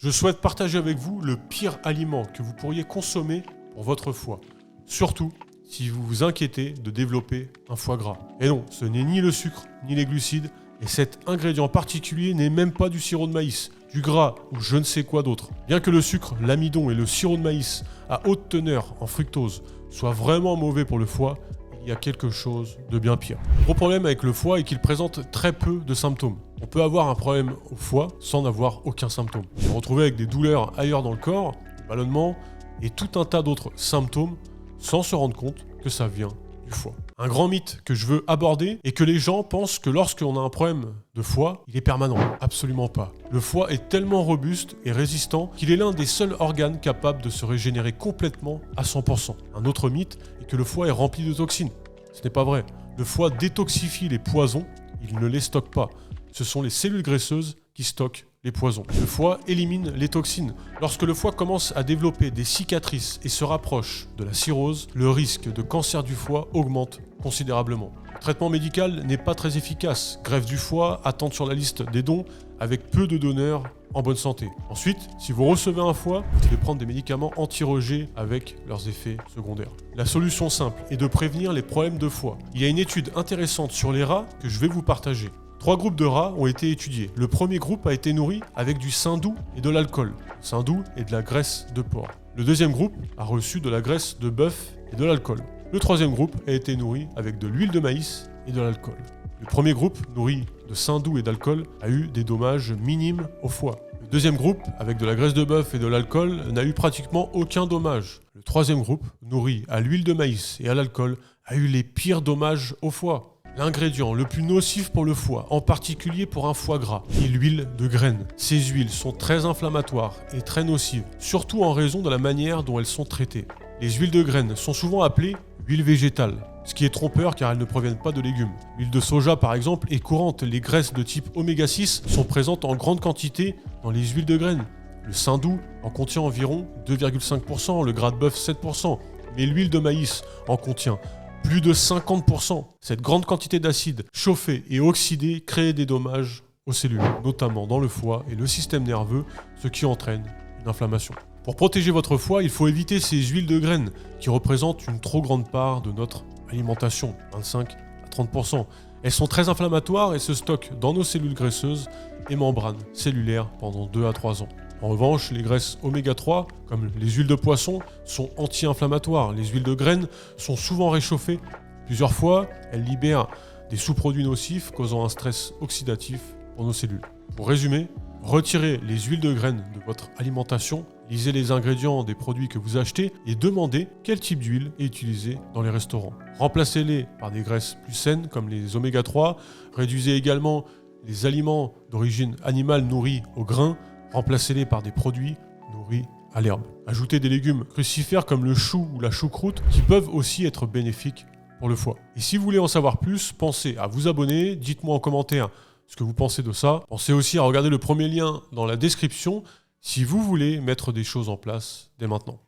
Je souhaite partager avec vous le pire aliment que vous pourriez consommer pour votre foie. Surtout si vous vous inquiétez de développer un foie gras. Et non, ce n'est ni le sucre, ni les glucides, et cet ingrédient particulier n'est même pas du sirop de maïs, du gras ou je ne sais quoi d'autre. Bien que le sucre, l'amidon et le sirop de maïs à haute teneur en fructose soient vraiment mauvais pour le foie, il y a quelque chose de bien pire. Le gros problème avec le foie est qu'il présente très peu de symptômes. On peut avoir un problème au foie sans n'avoir aucun symptôme. On peut se retrouver avec des douleurs ailleurs dans le corps, des ballonnements et tout un tas d'autres symptômes sans se rendre compte que ça vient du foie. Un grand mythe que je veux aborder est que les gens pensent que lorsqu'on a un problème de foie, il est permanent. Absolument pas. Le foie est tellement robuste et résistant qu'il est l'un des seuls organes capables de se régénérer complètement à 100%. Un autre mythe est que le foie est rempli de toxines. Ce n'est pas vrai. Le foie détoxifie les poisons, il ne les stocke pas. Ce sont les cellules graisseuses qui stockent les poisons. Le foie élimine les toxines. Lorsque le foie commence à développer des cicatrices et se rapproche de la cirrhose, le risque de cancer du foie augmente considérablement. Le traitement médical n'est pas très efficace. Greffe du foie, attente sur la liste des dons, avec peu de donneurs en bonne santé. Ensuite, si vous recevez un foie, vous devez prendre des médicaments anti-rejet avec leurs effets secondaires. La solution simple est de prévenir les problèmes de foie. Il y a une étude intéressante sur les rats que je vais vous partager. 3 groupes de rats ont été étudiés. Le premier groupe a été nourri avec du saindoux et de l'alcool. Le saindoux est de la graisse de porc. Le deuxième groupe a reçu de la graisse de bœuf et de l'alcool. Le troisième groupe a été nourri avec de l'huile de maïs et de l'alcool. Le premier groupe, nourri de saindoux et d'alcool, a eu des dommages minimes au foie. Le deuxième groupe, avec de la graisse de bœuf et de l'alcool, n'a eu pratiquement aucun dommage. Le troisième groupe, nourri à l'huile de maïs et à l'alcool, a eu les pires dommages au foie. L'ingrédient le plus nocif pour le foie, en particulier pour un foie gras, est l'huile de graines. Ces huiles sont très inflammatoires et très nocives, surtout en raison de la manière dont elles sont traitées. Les huiles de graines sont souvent appelées huiles végétales, ce qui est trompeur car elles ne proviennent pas de légumes. L'huile de soja par exemple est courante, les graisses de type oméga 6 sont présentes en grande quantité dans les huiles de graines. Le saindoux en contient environ 2,5%, le gras de bœuf 7%, mais l'huile de maïs en contient plus de 50%. Cette grande quantité d'acide chauffé et oxydé crée des dommages aux cellules, notamment dans le foie et le système nerveux, ce qui entraîne une inflammation. Pour protéger votre foie, il faut éviter ces huiles de graines qui représentent une trop grande part de notre alimentation, 25 à 30%. Elles sont très inflammatoires et se stockent dans nos cellules graisseuses et membranes cellulaires pendant 2 à 3 ans. En revanche, les graisses oméga 3, comme les huiles de poisson, sont anti-inflammatoires. Les huiles de graines sont souvent réchauffées. Plusieurs fois, elles libèrent des sous-produits nocifs causant un stress oxydatif pour nos cellules. Pour résumer, retirez les huiles de graines de votre alimentation, lisez les ingrédients des produits que vous achetez et demandez quel type d'huile est utilisé dans les restaurants. Remplacez-les par des graisses plus saines comme les oméga 3. Réduisez également les aliments d'origine animale nourris au grain. Remplacez-les par des produits nourris à l'herbe. Ajoutez des légumes crucifères comme le chou ou la choucroute qui peuvent aussi être bénéfiques pour le foie. Et si vous voulez en savoir plus, pensez à vous abonner, dites-moi en commentaire ce que vous pensez de ça. Pensez aussi à regarder le premier lien dans la description si vous voulez mettre des choses en place dès maintenant.